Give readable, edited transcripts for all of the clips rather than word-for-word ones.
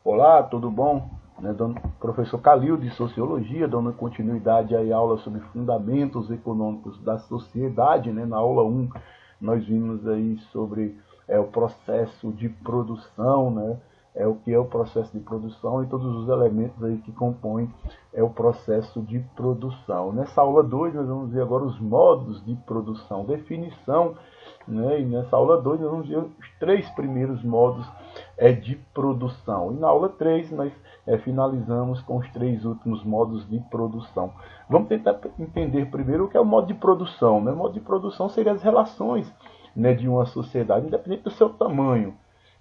Olá, tudo bom? Professor Calil de Sociologia, dando continuidade à aula sobre fundamentos econômicos da sociedade. Na aula 1, nós vimos aí sobre o processo de produção, o que é o processo de produção e todos os elementos aí que compõem o processo de produção. Nessa aula 2, nós vamos ver agora os modos de produção, definição, e nessa aula 2 nós vamos ver os 3 primeiros modos de produção. E na aula 3 nós finalizamos com os 3 últimos modos de produção. Vamos tentar entender primeiro o que é o modo de produção. O modo de produção seria as relações de uma sociedade, independente do seu tamanho.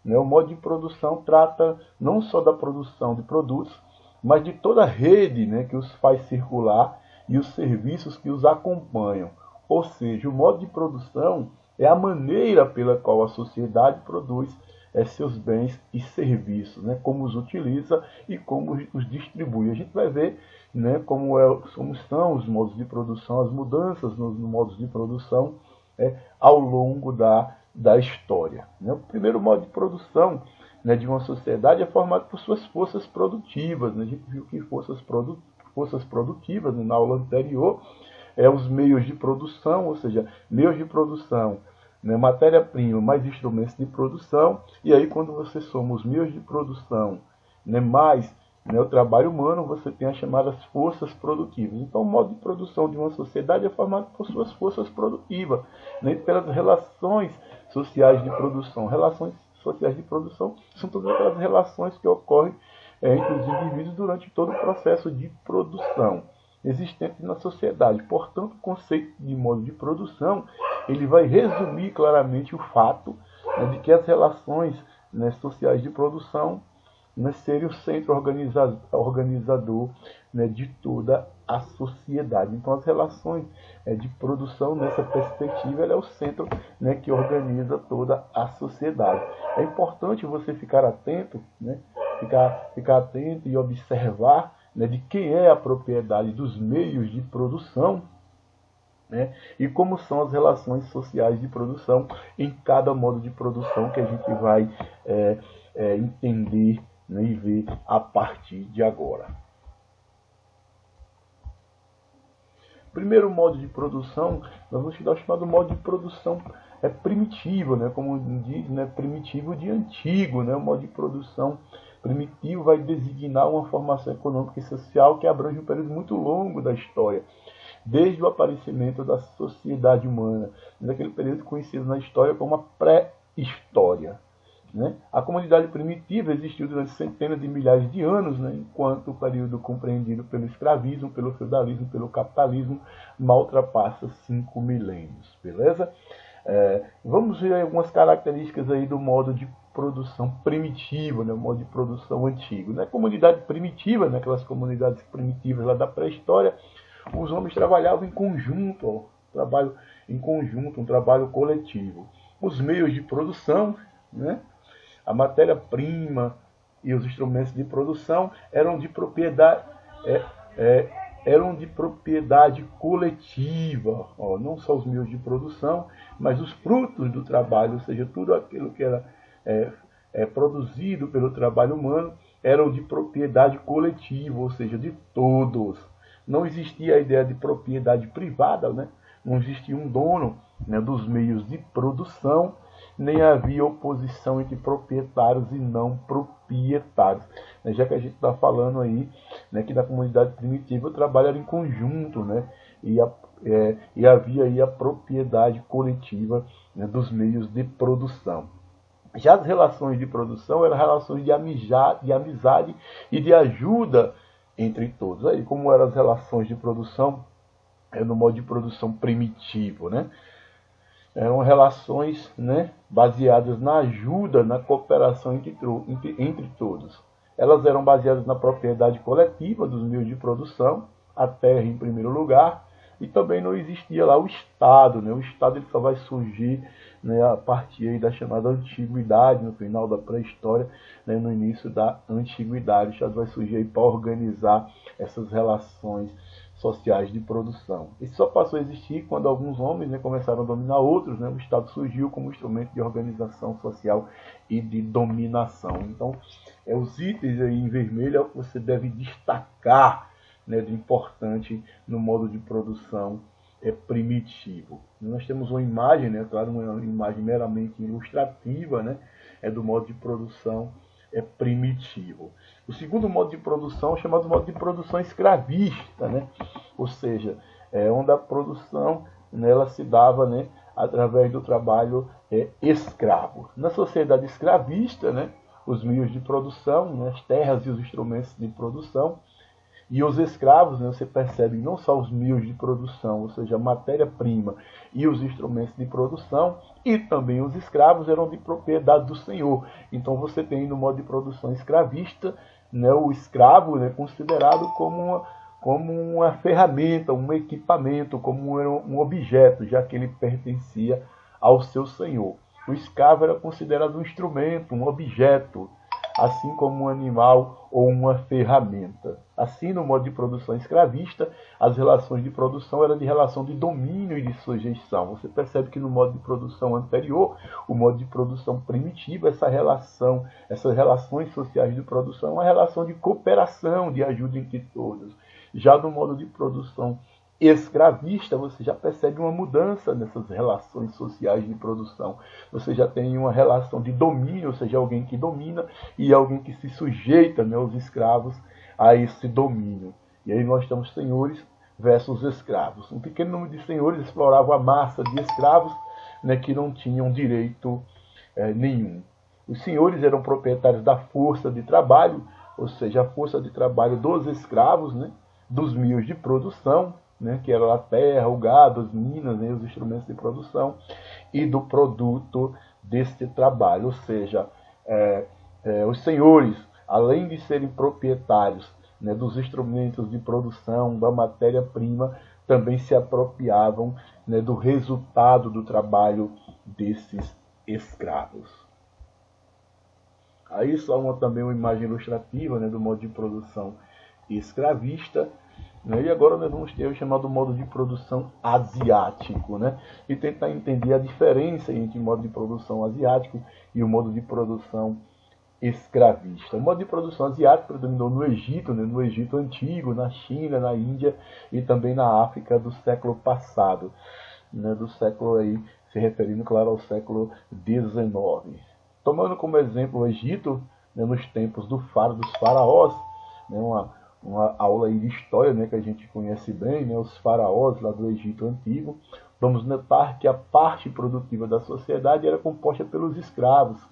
O modo de produção trata não só da produção de produtos, mas de toda a rede que os faz circular e os serviços que os acompanham. Ou seja, o modo de produção é a maneira pela qual a sociedade produz seus bens e serviços, como os utiliza e como os distribui. A gente vai ver como são os modos de produção, as mudanças nos modos de produção ao longo da história. O primeiro modo de produção de uma sociedade é formado por suas forças produtivas. A gente viu que forças produtivas na aula anterior os meios de produção, ou seja, meios de produção, matéria-prima mais instrumentos de produção, e aí quando você soma os meios de produção mais o trabalho humano, você tem as chamadas forças produtivas. Então, o modo de produção de uma sociedade é formado por suas forças produtivas, pelas relações sociais de produção. Relações sociais de produção são todas aquelas relações que ocorrem entre os indivíduos durante todo o processo de produção existente na sociedade. Portanto, o conceito de modo de produção ele vai resumir claramente o fato de que as relações sociais de produção seria o centro organizador de toda a sociedade. Então, as relações de produção, nessa perspectiva, é o centro que organiza toda a sociedade. É importante você ficar atento, ficar atento e observar de quem é a propriedade dos meios de produção, e como são as relações sociais de produção em cada modo de produção que a gente vai entender e ver a partir de agora. Primeiro modo de produção, nós vamos estudar o chamado modo de produção primitivo, como diz, primitivo de antigo. O modo de produção primitivo vai designar uma formação econômica e social que abrange um período muito longo da história, desde o aparecimento da sociedade humana, naquele período conhecido na história como a pré-história. A comunidade primitiva existiu durante centenas de milhares de anos, enquanto o período compreendido pelo escravismo, pelo feudalismo, pelo capitalismo, mal ultrapassa 5 milênios. Beleza? Vamos ver algumas características aí do modo de produção primitivo, o modo de produção antigo. Na comunidade primitiva, aquelas comunidades primitivas lá da pré-história, os homens trabalhavam em conjunto, trabalho em conjunto, um trabalho coletivo. Os meios de produção, a matéria-prima e os instrumentos de produção eram de propriedade coletiva. Não só os meios de produção, mas os frutos do trabalho, ou seja, tudo aquilo que era produzido pelo trabalho humano, eram de propriedade coletiva, ou seja, de todos. Não existia a ideia de propriedade privada, não existia um dono dos meios de produção, nem havia oposição entre proprietários e não proprietários. Já que a gente está falando aí que na comunidade primitiva o trabalho era em conjunto, e havia aí a propriedade coletiva dos meios de produção. Já as relações de produção eram relações de amizade e de ajuda entre todos. Aí, como eram as relações de produção no modo de produção primitivo, eram relações baseadas na ajuda, na cooperação entre todos. Elas eram baseadas na propriedade coletiva dos meios de produção, a terra em primeiro lugar, e também não existia lá o Estado. O Estado ele só vai surgir a partir aí da chamada Antiguidade, no final da pré-história, no início da Antiguidade. O Estado vai surgir aí para organizar essas relações sociais de produção. Isso só passou a existir quando alguns homens começaram a dominar outros. O Estado surgiu como instrumento de organização social e de dominação. Então, os itens aí em vermelho é o que você deve destacar, né, de importante no modo de produção primitivo. Nós temos uma imagem, né, claro, uma imagem meramente ilustrativa, né, do modo de produção primitivo. O segundo modo de produção é chamado modo de produção escravista, né, ou seja, onde a produção, né, ela se dava, né, através do trabalho escravo. Na sociedade escravista, né, os meios de produção, né, as terras e os instrumentos de produção, e os escravos, né, você percebe não só os meios de produção, ou seja, a matéria-prima e os instrumentos de produção, e também os escravos eram de propriedade do senhor. Então você tem no modo de produção escravista, né, o escravo, né, considerado como uma ferramenta, um equipamento, como um objeto, já que ele pertencia ao seu senhor. O escravo era considerado um instrumento, um objeto, assim como um animal ou uma ferramenta. Assim, no modo de produção escravista, as relações de produção eram de relação de domínio e de sujeição. Você percebe que no modo de produção anterior, o modo de produção primitivo, essas relações sociais de produção, é uma relação de cooperação, de ajuda entre todos. Já no modo de produção escravista, você já percebe uma mudança nessas relações sociais de produção. Você já tem uma relação de domínio, ou seja, alguém que domina e alguém que se sujeita, né, os escravos a esse domínio. E aí nós temos senhores versus escravos. Um pequeno número de senhores exploravam a massa de escravos, né, que não tinham direito nenhum. Os senhores eram proprietários da força de trabalho, ou seja, a força de trabalho dos escravos, né, dos meios de produção, né, que era a terra, o gado, as minas, né, os instrumentos de produção, e do produto desse trabalho. Ou seja, os senhores, além de serem proprietários, né, dos instrumentos de produção, da matéria-prima, também se apropriavam, né, do resultado do trabalho desses escravos. Aí só também uma imagem ilustrativa, né, do modo de produção escravista. E agora nós vamos ter o chamado modo de produção asiático, né? E tentar entender a diferença entre o modo de produção asiático e o modo de produção escravista. O modo de produção asiático predominou no Egito, né? No Egito antigo, na China, na Índia e também na África do século passado, né? Do século aí, se referindo, claro, ao século XIX. Tomando como exemplo o Egito, né? Nos tempos dos faraós, né? Uma aula aí de história, né, que a gente conhece bem, né, os faraós lá do Egito Antigo, vamos notar que a parte produtiva da sociedade era composta pelos escravos,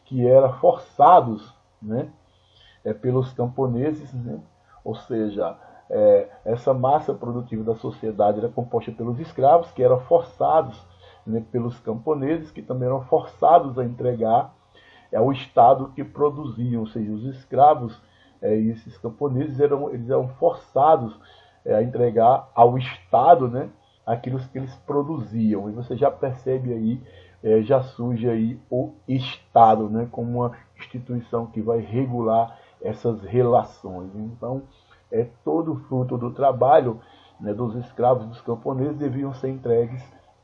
que eram forçados, né, pelos camponeses, né, ou seja, essa massa produtiva da sociedade era composta pelos escravos, que eram forçados, né, pelos camponeses, que também eram forçados a entregar ao Estado que produziam, ou seja, os escravos e esses camponeses eles eram forçados a entregar ao Estado, né, aquilo que eles produziam. E você já percebe aí, já surge aí o Estado, né, como uma instituição que vai regular essas relações. Então, todo o fruto do trabalho, né, dos escravos, dos camponeses, deviam ser entregues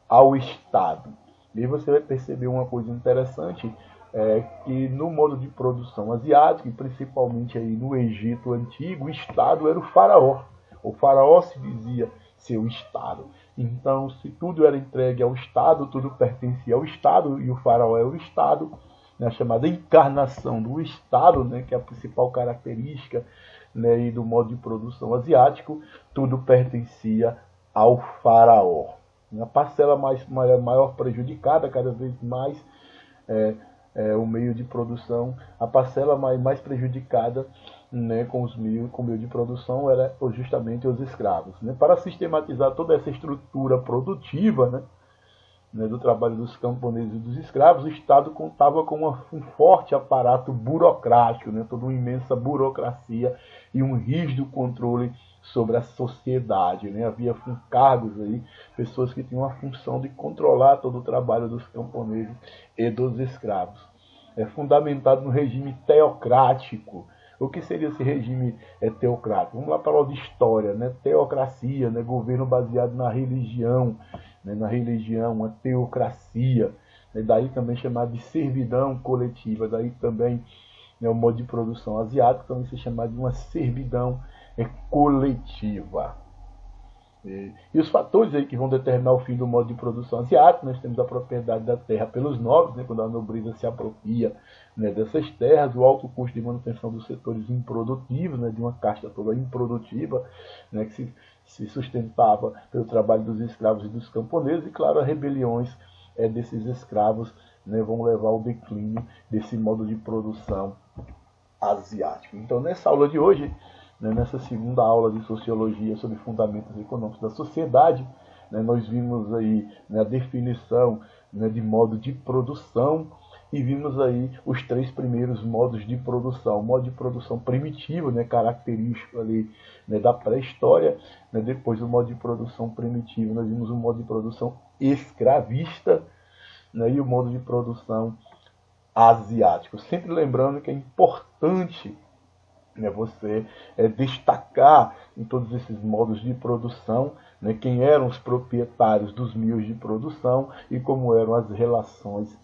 ao Estado. E aí você vai perceber uma coisa interessante, que no modo de produção asiático, e principalmente aí no Egito Antigo, o Estado era o faraó. O faraó se dizia ser o Estado. Então, se tudo era entregue ao Estado, tudo pertencia ao Estado, e o faraó era o Estado, né, a chamada encarnação do Estado, né, que é a principal característica, né, e do modo de produção asiático, tudo pertencia ao faraó. A parcela maior prejudicada, cada vez mais, o meio de produção, a parcela mais prejudicada, né, com o meio de produção era justamente os escravos. Né? Para sistematizar toda essa estrutura produtiva, né, do trabalho dos camponeses e dos escravos, o Estado contava com um forte aparato burocrático, né, toda uma imensa burocracia e um rígido controle sobre a sociedade. Né? Havia cargos aí, pessoas que tinham a função de controlar todo o trabalho dos camponeses e dos escravos. É fundamentado no regime teocrático. O que seria esse regime teocrático? Vamos lá para a aula de história, né? Teocracia, né? Governo baseado na religião, né? Na religião, a teocracia, né? Daí também chamado de servidão coletiva, daí também né, o modo de produção asiático também se chama de uma servidão coletiva. E os fatores aí que vão determinar o fim do modo de produção asiático, nós temos a propriedade da terra pelos nobres, né, quando a nobreza se apropria, né, dessas terras, o alto custo de manutenção dos setores improdutivos, né, de uma casta toda improdutiva, né, que se sustentava pelo trabalho dos escravos e dos camponeses, e claro, as rebeliões desses escravos, né, vão levar ao declínio desse modo de produção asiático. Então, nessa aula de hoje, né, nessa segunda aula de Sociologia sobre Fundamentos Econômicos da Sociedade, né, nós vimos aí, né, a definição, né, de modo de produção e vimos aí os 3 primeiros modos de produção. O modo de produção primitivo, né, característico ali, né, da pré-história. Né, depois do modo de produção primitivo, nós vimos o modo de produção escravista, né, e o modo de produção asiático. Sempre lembrando que é importante, né, você destacar em todos esses modos de produção, né, quem eram os proprietários dos meios de produção e como eram as relações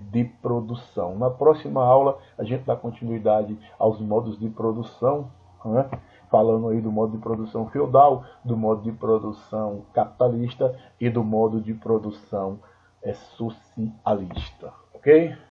de produção. Na próxima aula a gente dá continuidade aos modos de produção, né, falando aí do modo de produção feudal, do modo de produção capitalista e do modo de produção socialista. Ok?